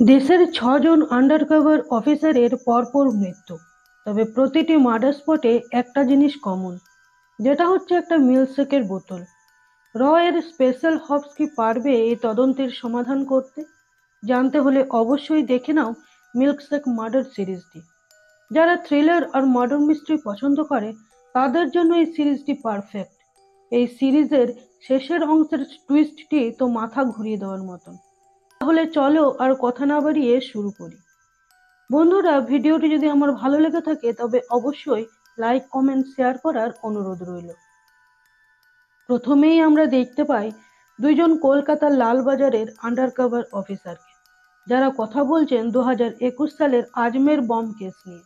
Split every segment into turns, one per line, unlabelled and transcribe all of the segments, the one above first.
দেশের ৬ জন আন্ডারকভার অফিসারের পরপর মৃত্যু। তবে প্রতিটি মার্ডার স্পটে একটা জিনিস কমন, যেটা হচ্ছে একটা মিল্কশেকের বোতল। র এর স্পেশাল হবস কি পারবে এই তদন্তের সমাধান করতে? জানতে হলে অবশ্যই দেখে নাও মিল্কশেক মার্ডার সিরিজটি। যারা থ্রিলার আর মার্ডার মিস্ট্রি পছন্দ করে তাদের জন্য এই সিরিজটি পারফেক্ট। এই সিরিজের শেষের অংশের টুইস্টটি তো মাথা ঘুরিয়ে দেওয়ার মতন। তাহলে চলো আর কথা না বাড়িয়ে শুরু করি। বন্ধুরা, ভিডিওটি যদি আমার ভালো লেগে থাকে তবে অবশ্যই লাইক, কমেন্ট, শেয়ার করার অনুরোধ রইল। প্রথমেই আমরা দেখতে পাই দুইজন কলকাতার লালবাজারের আন্ডারকভার অফিসারকে, যারা কথা বলছেন 2021 সালের আজমের বম কেস নিয়ে।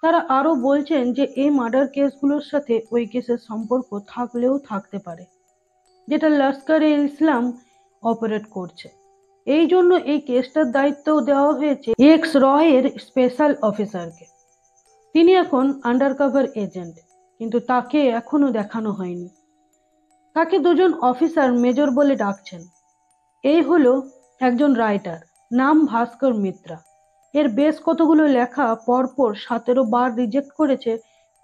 তারা আরো বলছেন যে এই মার্ডার কেসগুলোর সাথে ওই কেসের সম্পর্ক থাকলেও থাকতে পারে, যেটা লস্কর-এ ইসলাম অপারেট করছে। এই জন্য এই কেসটার দায়িত্ব দেওয়া হয়েছে এক্স র এর স্পেশাল অফিসারকে। তিনি এখন আন্ডারকভার এজেন্ট, কিন্তু তাকে এখনো দেখানো হয়নি। তাকে দুজন অফিসার মেজর বলে ডাকছেন। এই হলো একজন রাইটার, নাম ভাস্কর মিত্রা। এর বেশ কতগুলো লেখা পরপর 17 বার রিজেক্ট করেছে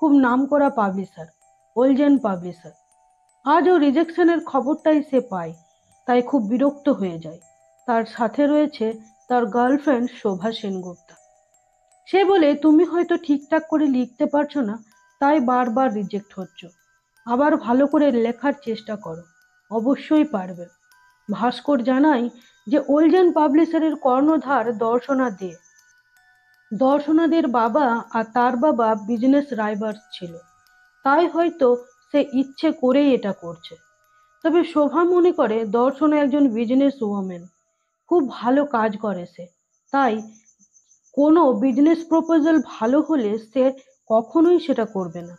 খুব নামকরা পাবলিশার, ওলজেন পাবলিশার। আজও রিজেকশনের খবরটাই সে পায়, তাই খুব বিরক্ত হয়ে যায়। তার সাথে রয়েছে তার গার্লফ্রেন্ড শোভা সেনগুপ্তা। সে বলে, তুমি হয়তো ঠিকঠাক করে লিখতে পারছো না, তাই বারবার রিজেক্ট হচ্ছ। আবার ভালো করে লেখার চেষ্টা করো, অবশ্যই পারবে। ভাস্কর জানায় যে ওলজেন পাবলিশারের কর্ণধার দর্শনা দে। দর্শনা দের বাবা আর তার বাবা বিজনেস রাইভার্স ছিল, তাই হয়তো সে ইচ্ছে করেই এটা করছে। তবে শোভা মনে করে দর্শনা একজন বিজনেস ওয়ামেন, খুব ভালো কাজ করে সে, তাই কোনো বিজনেস প্রপোজাল ভালো হলে সে কখনোই সেটা করবে না।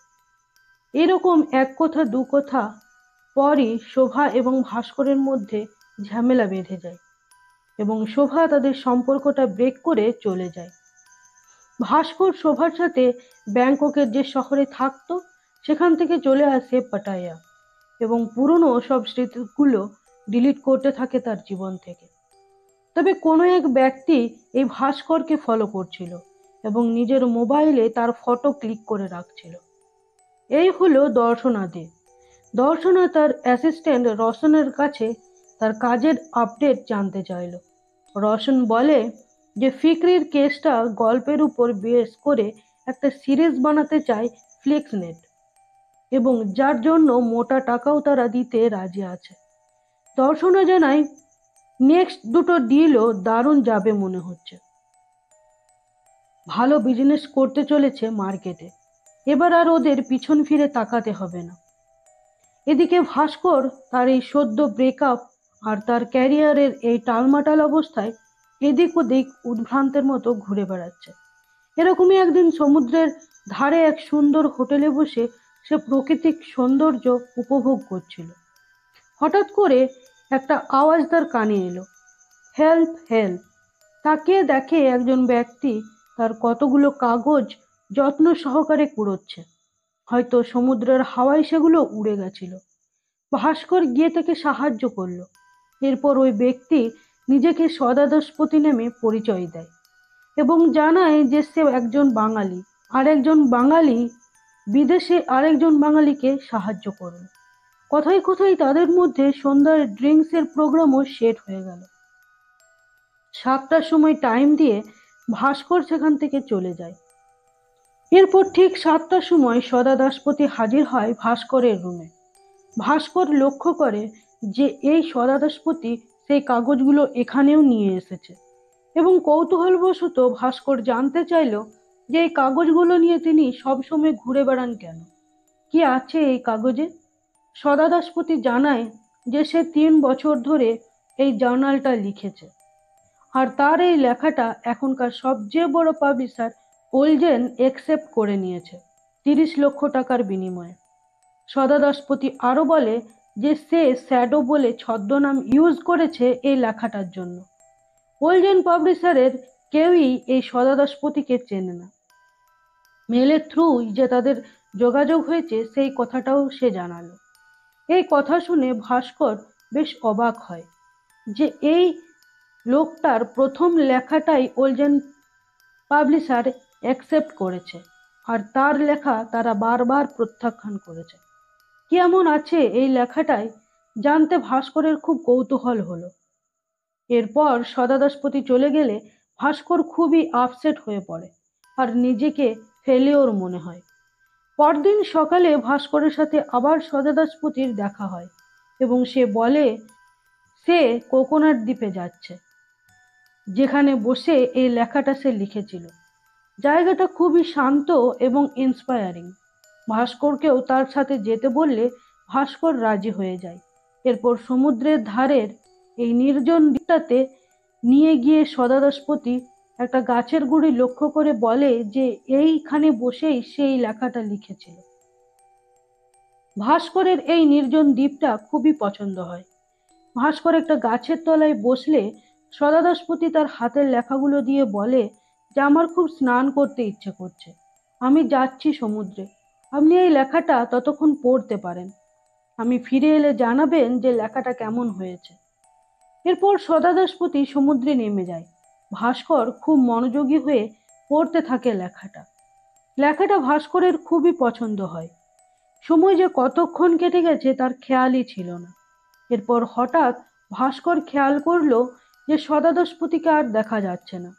এরকম এক কথা দু কথা পরই শোভা এবং ভাস্করের মধ্যে ঝামেলা বেঁধে যায় এবং শোভা তাদের সম্পর্কটা ব্রেক করে চলে যায়। ভাস্কর শোভার সাথে ব্যাংককের যে শহরে থাকতো সেখান থেকে চলে আসে পাটায়া এবং পুরনো সব স্মৃতিগুলো ডিলিট করতে থাকে তার জীবন থেকে। তবে কোনো এক ব্যক্তি এই ভাস্করকে ফলো করছিল এবং নিজের মোবাইলে তার ফটো ক্লিক করে রাখছিল। এই হলো দর্শনা দে। দর্শনা তার অ্যাসিস্ট্যান্ট রোশনের কাছে তার কাজের আপডেট জানতে চাইল। রোশন বলে যে ফিকরির কেসটা গল্পের উপর বেস করে একটা সিরিজ বানাতে চায় ফ্লিক্সনেট, এবং যার জন্য মোটা টাকাও তারা দিতে রাজি আছে। দর্শনা জানায় নেক্সট দুটো ডিলও দারুণ যাবে মনে হচ্ছে, ভালো বিজনেস করতে চলেছে মার্কেটে, এবার আর ওদের পিছন ফিরে তাকাতে হবে না। এদিকে ভাস্কর তার এই সদ্য ব্রেকআপ আর তার ক্যারিয়ারের এই টালমাটাল অবস্থায় এদিক ওদিক উদ্ভ্রান্তের মতো ঘুরে বেড়াচ্ছে। এরকমই একদিন সমুদ্রের ধারে এক সুন্দর হোটেলে বসে সে প্রাকৃতিক সৌন্দর্য উপভোগ করছিল। হঠাৎ করে একটা আওয়াজ তার কানে এলো, হেল্প হেল্প। তাকিয়ে দেখে একজন ব্যক্তি তার কতগুলো কাগজ যত্ন সহকারে কুড়োচ্ছে। হয়তো সমুদ্রের হাওয়ায় সেগুলো উড়ে গেছিল। ভাস্কর গিয়ে তাকে সাহায্য করলো। এরপর ওই ব্যক্তি নিজেকে সদাদস্পতি নামে পরিচয় দেয় এবং জানায় যে সে একজন বাঙালি, আরেকজন বাঙালি বিদেশে আরেকজন বাঙালিকে সাহায্য করবে। কথায় কথায় তাদের মধ্যে সন্ধ্যার ড্রিঙ্কসের প্রোগ্রামও সেট হয়ে গেল। 7টার সময় টাইম দিয়ে ভাস্কর সেখান থেকে চলে যায়। এরপর ঠিক 7টার সময় সদা দাসপতি হাজির হয় ভাস্করের রুমে। ভাস্কর লক্ষ্য করে যে এই সদা দাসপতি সেই কাগজগুলো এখানেও নিয়ে এসেছে এবং কৌতূহলবশত ভাস্কর জানতে চাইল যে এই কাগজগুলো নিয়ে তিনি সবসময় ঘুরে বেড়ান কেন, কি আছে এই কাগজে। সদা দাসপতি জানায় যে সে 3 বছর ধরে এই জার্নালটা লিখেছে, আর তার এই লেখাটা এখনকার সবচেয়ে বড় পাবলিশার ওলজেন একসেপ্ট করে নিয়েছে 30 লক্ষ টাকার বিনিময়ে। সদা দাসপতি আরো বলে যে সে শ্যাডো বলে ছদ্মনাম ইউজ করেছে এই লেখাটার জন্য। ওলজেন পাবলিশারের কেউই এই সদা দাসপতিকে চেনে না। মেলের থ্রু যে তাদের যোগাযোগ হয়েছে সেই কথাটাও সে জানালো। এই কথা শুনে ভাস্কর বেশ অবাক হয় যে এই লোকটার প্রথম লেখাটাই ওলজেন পাবলিশার অ্যাকসেপ্ট করেছে, আর তার লেখা তারা বারবার প্রত্যাখ্যান করেছে। কি এমন আছে এই লেখাটায় জানতে ভাস্করের খুব কৌতূহল হলো। এরপর সদাদাসপতি চলে গেলে ভাস্কর খুবই আপসেট হয়ে পড়ে আর নিজেকে ফেলিওর মনে হয়। পরদিন সকালে ভাস্করের সাথে আবার সদাদাসপতির দেখা হয় এবং সে বলে সে কোকোনাট দ্বীপে যাচ্ছে, যেখানে বসে এই লেখাটা সে লিখেছিল। জায়গাটা খুবই শান্ত এবং ইন্সপায়ারিং। ভাস্করকেও তার সাথে যেতে বললে ভাস্কর রাজি হয়ে যায়। এরপর সমুদ্রের ধারের এই নির্জন দ্বীপটাতে নিয়ে গিয়ে সদাদাসপতি একটা গাছের গুঁড়ি লক্ষ্য করে বলে যে এইখানে বসেই সেই লেখাটা লিখেছিল। ভাস্করের এই নির্জন দ্বীপটা খুবই পছন্দ হয়। ভাস্কর একটা গাছের তলায় বসলে সদাদাসপতি তার হাতের লেখাগুলো দিয়ে বলে যে আমার খুব স্নান করতে ইচ্ছে করছে, আমি যাচ্ছি সমুদ্রে, আপনি এই লেখাটা ততক্ষণ পড়তে পারেন, আমি ফিরে এলে জানাবেন যে লেখাটা কেমন হয়েছে। এরপর সদাদাসপতি সমুদ্রে নেমে যায়। ভাস্কর খুব মনোযোগী হয়ে পড়তে থাকে লেখাটা। লেখাটা ভাস্করের খুবই পছন্দ হয়। সময় যে কতক্ষণ কেটে গেছে তার খেয়ালই ছিল না। এরপর হঠাৎ ভাস্কর খেয়াল করলো যে সদাদাসপতিকে আর দেখা যাচ্ছে না।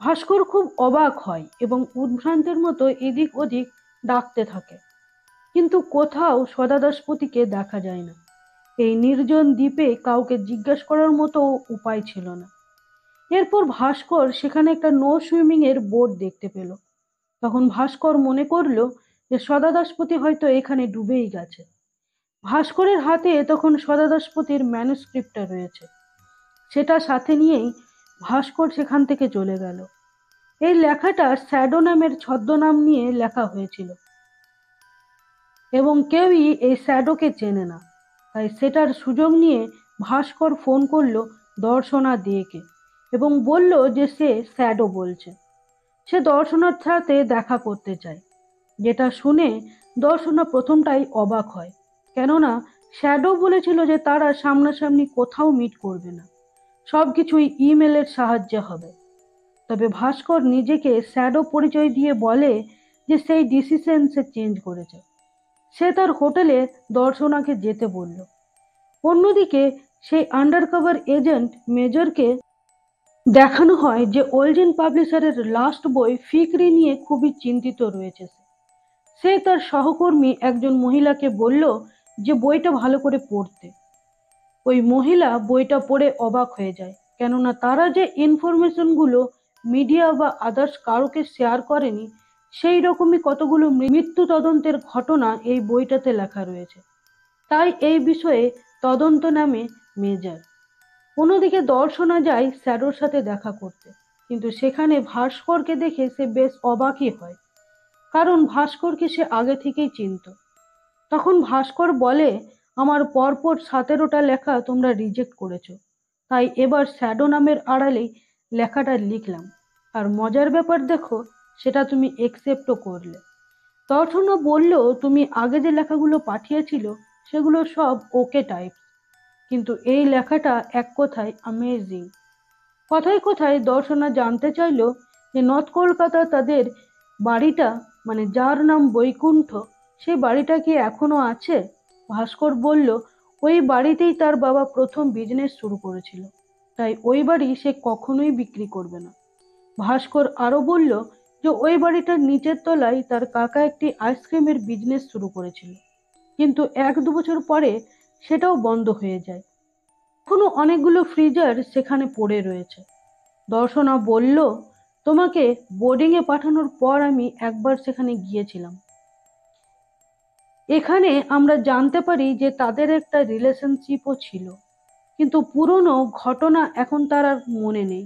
ভাস্কর খুব অবাক হয় এবং উদ্ভ্রান্তের মতো এদিক ওদিক ডাকতে থাকে, কিন্তু কোথাও সদাদাসপতিকে দেখা যায় না। এই নির্জন দ্বীপে কাউকে জিজ্ঞেস করার মতো উপায় ছিল না। এরপর ভাস্কর সেখানে একটা নো সুইমিং এর বোর্ড দেখতে পেল। তখন ভাস্কর মনে করলো যে সদাদাসপতি হয়তো এখানে ডুবেই গেছে। ভাস্করের হাতে তখন সদাদাসপতির ম্যানুস্ক্রিপ্টটা রয়েছে। সেটা সাথে নিয়েই ভাস্কর সেখান থেকে চলে গেল। এই লেখাটা শ্যাডো নামের ছদ্মনাম নিয়ে লেখা হয়েছিল এবং কেউই এই শ্যাডোকে চেনে না। তাই সেটার সুযোগ নিয়ে ভাস্কর ফোন করলো দর্শনা দেকে এবং বলল যে সে শ্যাডো বলছে, সে দর্শনার সাথে দেখা করতে চায়। যেটা শুনে দর্শনা প্রথমটাই অবাক হয়, কেননা শ্যাডো বলেছিল যে তারা সামনাসামনি কোথাও মিট করবে না, সবকিছুই ইমেলের সাহায্যে হবে। তবে ভাস্কর নিজেকে শ্যাডো পরিচয় দিয়ে বলে যে সেই ডিসিশন সে চেঞ্জ করেছে। সে তার হোটেলে দর্শনাকে যেতে বলল। অন্যদিকে সেই আন্ডারকভার এজেন্ট মেজরকে দেখানো হয় যে ওলজেন পাবলিশারের লাস্ট বই ফিকরি নিয়ে খুবই চিন্তিত রয়েছে। সে তার সহকর্মী একজন মহিলাকে বলল যে বইটা ভালো করে পড়তে। ওই মহিলা বইটা পড়ে অবাক হয়ে যায়, কেননা তারা যে ইনফরমেশনগুলো মিডিয়া বা আদার্স কারোকে শেয়ার করেনি সেই রকমই কতগুলো মৃত্যু তদন্তের ঘটনা এই বইটাতে লেখা রয়েছে। তাই এই বিষয়ে তদন্ত নামে মেজর। অন্যদিকে দর্শনা যায় শ্যাডোর সাথে দেখা করতে, কিন্তু সেখানে ভাস্করকে দেখে সে বেশ অবাকই হয়, কারণ ভাস্করকে সে আগে থেকেই চিনত। তখন ভাস্কর বলে, আমার পরপর 17টা লেখা তোমরা রিজেক্ট করেছো, তাই এবার শ্যাডো নামের আড়ালেই লেখাটা লিখলাম, আর মজার ব্যাপার দেখো সেটা তুমি একসেপ্টও করলে। দর্শনা বলল তুমি আগে যে লেখাগুলো পাঠিয়েছিল সেগুলো সব ওকে টাইপ, কিন্তু এই লেখাটা এক কথায় অ্যামেজিং। কথায় কথায় দর্শনা জানতে চাইল যে নর্থ কলকাতা তাদের বাড়িটা, মানে যার নাম বৈকুণ্ঠ, সেই বাড়িটা কি এখনো আছে? ভাস্কর বলল ওই বাড়িতেই তার বাবা প্রথম বিজনেস শুরু করেছিল, তাই ওই বাড়ি সে কখনোই বিক্রি করবে না। ভাস্কর আরো বলল যে ওই বাড়িটার নিচের তলায় তার কাকা একটি আইসক্রিমের বিজনেস শুরু করেছিল, কিন্তু 1-2 বছর পরে সেটাও বন্ধ হয়ে যায়। এখনো অনেকগুলো ফ্রিজার সেখানে পড়ে রয়েছে। দর্শনা বলল তোমাকে বোর্ডিংয়ে পাঠানোর পর আমি একবার সেখানে গিয়েছিলাম। এখানে আমরা জানতে পারি যে তাদের একটা রিলেশনশিপও ছিল, কিন্তু পুরনো ঘটনা এখন তার আর মনে নেই।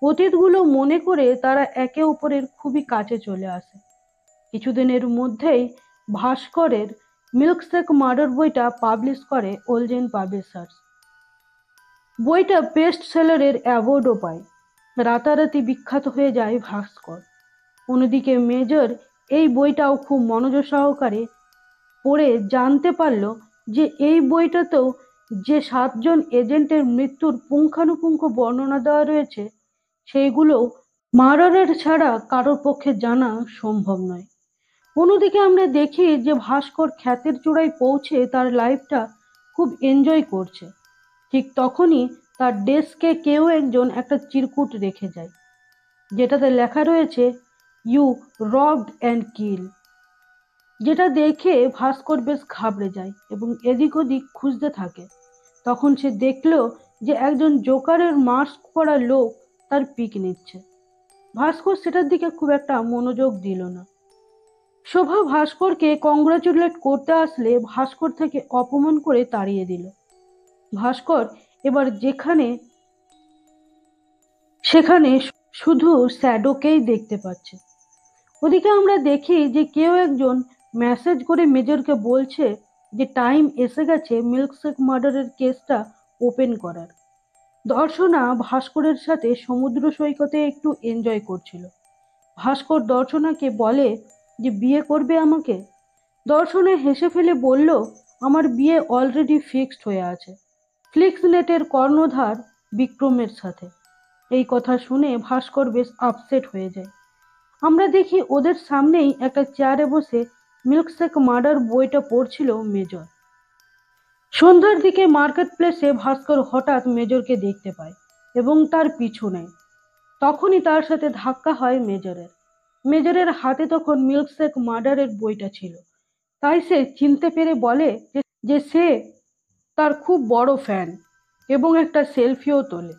অতীতগুলো মনে করে তারা একে অপরের খুবই কাছে চলে আসে। কিছুদিনের মধ্যেই ভাস্করের মিল্কশেক মার্ডার বইটা পাবলিশ করে ওলজেন পাবলিশার্স। বইটা বেস্ট সেলারের অ্যাওয়ার্ডও পায়। রাতারাতি বিখ্যাত হয়ে যায় ভাস্কর। অন্যদিকে মেজর এই বইটাও খুব মনোযোগ সহকারে পড়ে জানতে পারল যে এই বইটাতেও যে 7জন এজেন্টের মৃত্যুর পুঙ্খানুপুঙ্খ বর্ণনা দেওয়া রয়েছে সেইগুলো মার্ডারের ছাড়া কারোর পক্ষে জানা সম্ভব নয়। অন্যদিকে আমরা দেখি যে ভাস্কর খ্যাতির চূড়ায় পৌঁছে তার লাইফটা খুব এনজয় করছে। ঠিক তখনই তার ডেস্কে কেউ একজন একটা চিরকুট রেখে যায়, যেটাতে লেখা রয়েছে ইউ রবড অ্যান্ড কিল। যেটা দেখে ভাস্কর বেশ ঘাবড়ে যায় এবং এদিক ওদিক খুঁজতে থাকে। তখন সে দেখলো যে একজন জোকারের মাস্ক পরা লোক তার পিক নিচ্ছে। ভাস্কর সেটার দিকে খুব একটা মনোযোগ দিল না। শোভা ভাস্করকে কংগ্রাচুলেট করতে আসলে ভাস্কর থেকে অপমান করে তাড়িয়ে দিল। ভাস্কর এবার সেখানে শুধু শ্যাডোকেই দেখতে পাচ্ছে। ওদিকে আমরা দেখি যে কেউ একজন মেসেজ করে মেজরকে বলছে যে টাইম এসে গেছে মিল্কশেক মার্ডারের কেসটা ওপেন করার। দর্শনা ভাস্করের সাথে সমুদ্র সৈকতে একটু এনজয় করছিল। ভাস্কর দর্শনাকে বলে যে বিয়ে করবে আমাকে। দর্শনা হেসে ফেলে বলল, আমার বিয়ে অলরেডি ফিক্সড হয়ে আছে, ফ্লিক্সনেটের কর্ণধার বিক্রমের সাথে। এই কথা শুনে ভাস্কর বেশ আপসেট হয়ে যায়। আমরা দেখি ওদের সামনেই একটা চেয়ারে বসে মিল্কশেক মার্ডার বইটা পড়ছিল মেজর। সন্ধ্যার দিকে মার্কেট প্লেসে ভাস্কর হঠাৎ মেজরকে দেখতে পায় এবং তার পিছু নেয়। তখনই তার সাথে ধাক্কা হয় মেজরের। মেজরের হাতে তখন মিল্কশেক মার্ডারের বইটা ছিল, তাই সে চিনতে পেরে বলে যে সে তার খুব বড় ফ্যান এবং একটা সেলফিও তোলে।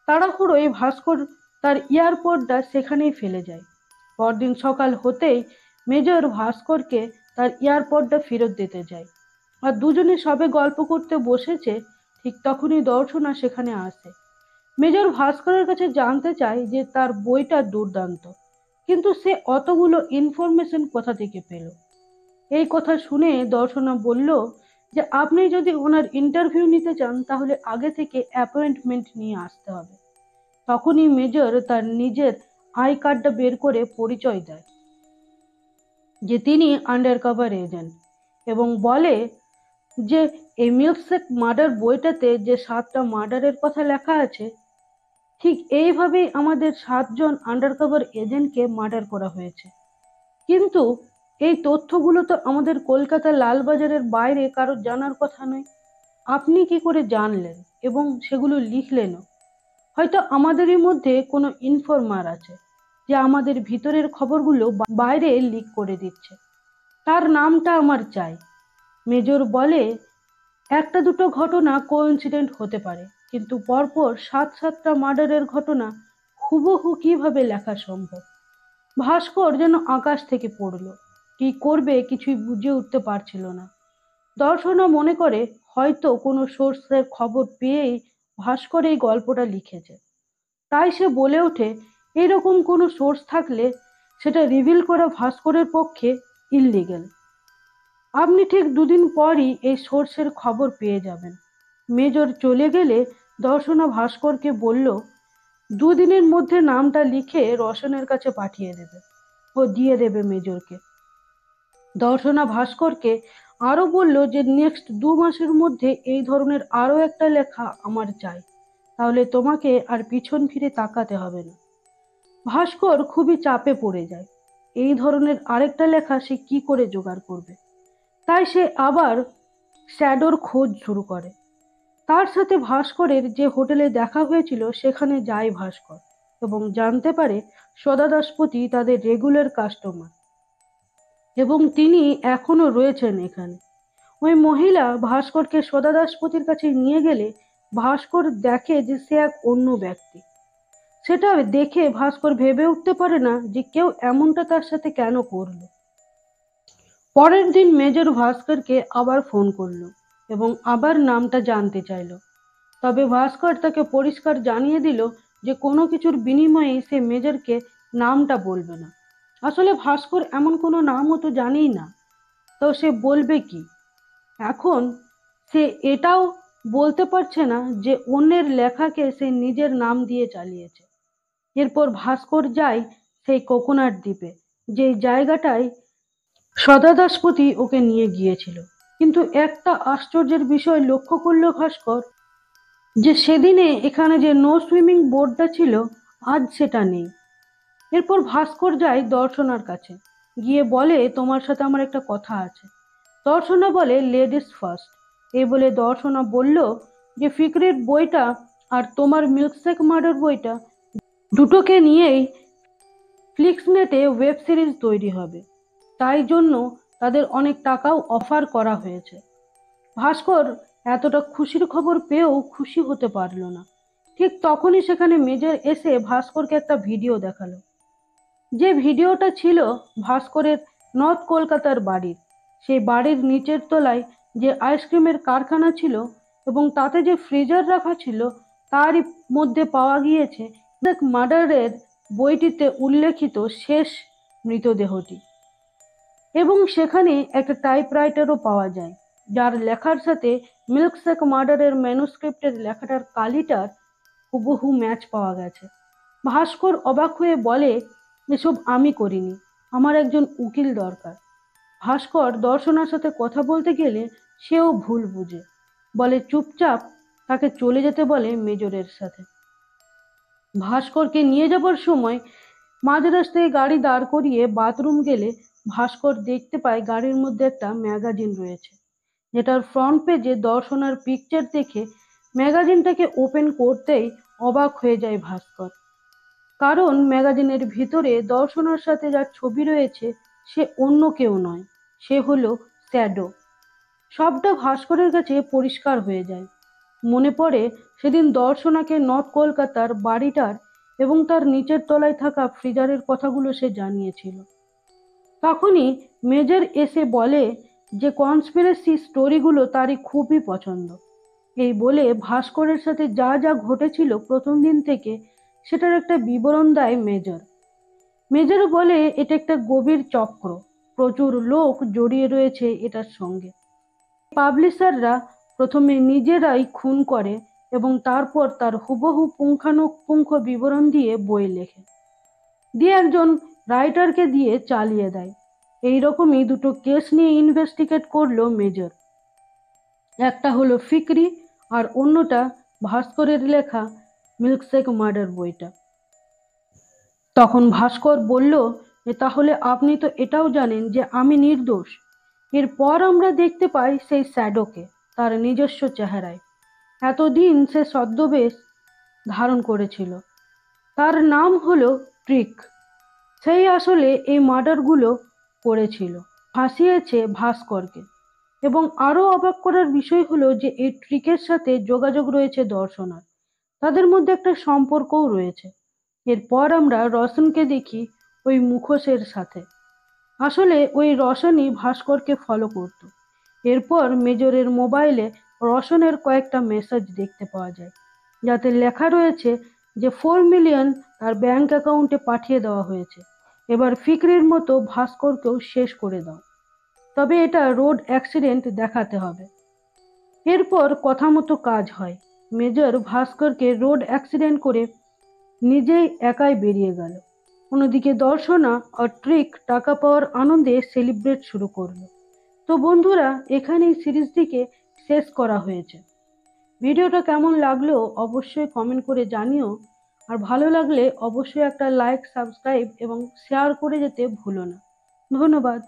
তাড়াহুড়োয় ভাস্কর তার ইয়ারপডটা সেখানেই ফেলে যায়। পরদিন সকাল হতেই মেজর ভাস্করকে তার ইয়ারপডটা ফেরত দিতে যায়, আর দুজনে সবে গল্প করতে বসেছে ঠিক তখনই দর্শনা সেখানে আসে। মেজর ভাস্করের কাছে জানতে চায় যে তার বইটা দুর্দান্ত, কিন্তু সে অতগুলো ইনফরমেশন কোথা থেকে পেল। এই কথা শুনে দর্শনা বলল যে আপনি যদি ওনার ইন্টারভিউ নিতে চান তাহলে আগে থেকে অ্যাপয়েন্টমেন্ট নিয়ে আসতে হবে। তখনই মেজর তার নিজের আই কার্ডটা বের করে পরিচয় দেয় যে তিনি আন্ডার কভার এজেন্ট, এবং বলে যে এই মিল্কশেক মার্ডার বইটাতে যে 7টা মার্ডারের কথা লেখা আছে ঠিক এইভাবেই আমাদের 7জন আন্ডারকভার এজেন্টকে মার্ডার করা হয়েছে। কিন্তু এই তথ্যগুলো তো আমাদের কলকাতার লালবাজারের বাইরে কারোর জানার কথা নয়। আপনি কি করে জানলেন এবং সেগুলো লিখলেনও? হয়তো আমাদেরই মধ্যে কোনো ইনফরমার আছে যে আমাদের ভিতরের খবরগুলো বাইরে লিক করে দিচ্ছে। তার নামটা আমার চাই। মেজর বলে একটা দুটো ঘটনা কোইন্সিডেন্ট হতে পারে, কিন্তু পরপর 7টা মার্ডারের ঘটনা হুবহু কিভাবে লেখা সম্ভব? ভাস্কর যেন আকাশ থেকে পড়ল। কি করবে কিছুই বুঝে উঠতে পারছিল না। দর্শনা মনে করে হয়তো কোনো সোর্সের খবর পেয়েই ভাস্কর এই গল্পটা লিখেছে। তাই সে বলে ওঠে এরকম কোনো সোর্স থাকলে সেটা রিভিল করা ভাস্করের পক্ষে ইললিগ্যাল। আপনি ঠিক 2 দিন পরই এই সোর্সের খবর পেয়ে যাবেন। মেজর চলে গেলে দর্শনা ভাস্করকে বলল 2 দিনের মধ্যে নামটা লিখে রোশনের কাছে পাঠিয়ে দেবে, ও দিয়ে দেবে মেজরকে। দর্শনা ভাস্করকে আরো বলল যে নেক্সট 2 মাসের মধ্যে এই ধরনের আরো একটা লেখা আমার চাই, তাহলে তোমাকে আর পিছন ফিরে তাকাতে হবে না। ভাস্কর খুবই চাপে পড়ে যায়। এই ধরনের আরেকটা লেখা সে কি করে জোগাড় করবে? তাই সে আবার শ্যাডোর খোঁজ শুরু করে। তার সাথে ভাস্করের যে হোটেলে দেখা হয়েছিল সেখানে যায় ভাস্কর এবং জানতে পারে সদা দাশপতি তাদের রেগুলার কাস্টমার এবং তিনি এখনো রয়েছেন এখানে। ওই মহিলা ভাস্করকে সদা দাশপতির কাছে নিয়ে গেলে ভাস্কর দেখে যে সে এক অন্য ব্যক্তি। সেটা দেখে ভাস্কর ভেবে উঠতে পারে না যে কেউ এমনটা তার সাথে কেন করলো। পরের দিন মেজর ভাস্করকে আবার ফোন করলো এবং আবার নামটা জানতে চাইলো। তবে ভাস্কর তাকে পরিষ্কার জানিয়ে দিল যে কোনো কিছুর বিনিময়ে সে মেজরকে নামটা বলবে না। আসলে ভাস্কর এমন কোনো নামও তো জানেই না, তো সে বলবে কি? এখন সে এটাও বলতে পারছে না যে অন্যের লেখাকে সে নিজের নাম দিয়ে চালিয়েছে। এরপর ভাস্কর যায় সেই কোকোনাট দ্বীপে, যেই জায়গাটায় সদা দাশপতি ওকে নিয়ে গিয়েছিল। কিন্তু একটা আশ্চর্যের বিষয় লক্ষ্য করলো ভাস্কর, যে সেদিনে এখানে যে নো সুইমিং বোর্ডটা ছিল, আজ সেটা নেই। এরপর ভাস্কর যায় দর্শনার কাছে, গিয়ে বলে, তোমার সাথে আমার একটা কথা আছে। দর্শনা বলে, লেডিস ফার্স্ট। এই বলে দর্শনা বলল যে ফিকরির বইটা আর তোমার মিল্কশেক মার্ডার বইটা দুটোকে নিয়েই ফ্লিক্সনেটে ওয়েব সিরিজ তৈরি হবে, তাই জন্য তাদের অনেক টাকাও অফার করা হয়েছে। ভাস্কর এতটা খুশির খবর পেয়েও খুশি হতে পারল না। ঠিক তখনই সেখানে মেজর এসে ভাস্করকে একটা ভিডিও দেখালো। যে ভিডিওটা ছিল ভাস্করের নর্থ কলকাতার বাড়ির। সেই বাড়ির নিচের তলায় যে আইসক্রিমের কারখানা ছিল এবং তাতে যে ফ্রিজার রাখা ছিল, তারই মধ্যে পাওয়া গিয়েছে এক মার্ডারের বইটিতে উল্লেখিত শেষ মৃতদেহটি। এবং সেখানে একটা টাইপরাইটারও পাওয়া যায়, যার লেখার সাথে মিল্কশেক মার্ডারের ম্যানুস্ক্রিপ্টের লেখাটার কালিটার হুবহু ম্যাচ পাওয়া গেছে। ভাস্কর অবাক হয়ে বলে, এসব আমি করিনি, আমার একজন উকিল দরকার। ভাস্কর দর্শনার সাথে কথা বলতে গেলে সেও ভুল বুঝে বলে, চুপচাপ তাকে চলে যেতে বলে মেজরের সাথে। ভাস্করকে নিয়ে যাবার সময় মাঝ রাস্তায় গাড়ি দাঁড় করিয়ে বাথরুম গেলে ভাস্কর দেখতে পায় গাড়ির মধ্যে একটা ম্যাগাজিন রয়েছে, যেটার ফ্রন্ট পেজে দর্শনার পিকচার দেখে ম্যাগাজিনটাকে ওপেন করতেই অবাক হয়ে যায় ভাস্কর। কারণ ম্যাগাজিনের ভিতরে দর্শনার সাথে যার ছবি রয়েছে সে অন্য কেউ নয়, সে হলো শ্যাডো। সবটা ভাস্করের কাছে পরিষ্কার হয়ে যায়। মনে পড়ে সেদিন দর্শনাকে নর্থ কলকাতার বাড়িটার এবং তার নিচের তলায় থাকা ফ্রিজারের কথাগুলো সে জানিয়েছিল। তখনই মেজর এসে বলে যে কনস্পিরেসি স্টোরিগুলো তারই খুবই পছন্দ। এই বলে ভাস্করের সাথে যা যা ঘটেছিল প্রথম দিন থেকে সেটার একটা বিবরণ দেয় মেজর। মেজর বলে, এটা একটা গভীর চক্র, প্রচুর লোক জড়িয়ে রয়েছে এটার সঙ্গে। পাবলিশাররা প্রথমে নিজেরাই খুন করে এবং তারপর তার হুবহু পুঙ্খানুপুঙ্খ বিবরণ দিয়ে বই লেখে, দিয়ে একজন রাইটারকে দিয়ে চালিয়ে দেয়। এইরকমই দুটো কেস নিয়ে ইনভেস্টিগেট করলো মেজর। একটা হলো ফিকরি আর অন্যটা ভাস্করের লেখা মিল্কশেক মার্ডার বইটা। তখন ভাস্কর বলল যে তাহলে আপনি তো এটাও জানেন যে আমি নির্দোষ। এরপর আমরা দেখতে পাই সেই শ্যাডোকে তার নিজস্ব চেহারায়। এতদিন সে ছদ্মবেশ ধারণ করেছিল, তার নাম হলো ট্রিক। সেই আসলে এই মার্ডারগুলো করেছিল, ফাঁসিয়েছে ভাস্করকে। এবং আরো অবাক করার বিষয় হলো যে এই ট্রিকের সাথে যোগাযোগ রয়েছে দর্শনার, তাদের মধ্যে একটা সম্পর্কও রয়েছে। এরপর আমরা রোশনকে দেখি ওই মুখোশের সাথে। আসলে ওই রোশনই ভাস্করকে ফলো করত। এরপর মেজরের মোবাইলে রোশনের কয়েকটা মেসেজ দেখতে পাওয়া যায়, যাতে লেখা রয়েছে যে 4 মিলিয়ন তার ব্যাংক অ্যাকাউন্টে পাঠিয়ে দেওয়া হয়েছে, এবার ফিকরির মতো ভাস্করকেও শেষ করে দাও, তবে এটা রোড অ্যাক্সিডেন্ট দেখাতে হবে। এরপর কথা মতো কাজ হয়। মেজর ভাস্করকে রোড অ্যাক্সিডেন্ট করে নিজেই একাই বেরিয়ে গেল। অন্যদিকে দর্শনা আর ট্রিক টাকা পাওয়ার আনন্দে সেলিব্রেট শুরু করলো। তো বন্ধুরা, এখানেই সিরিজটিকে শেষ করা হয়েছে। ভিডিওটা কেমন লাগলো অবশ্যই কমেন্ট করে জানিও। আর ভালো লাগলে অবশ্যই একটা লাইক, সাবস্ক্রাইব এবং শেয়ার করে যেতে ভুলো না। ধন্যবাদ।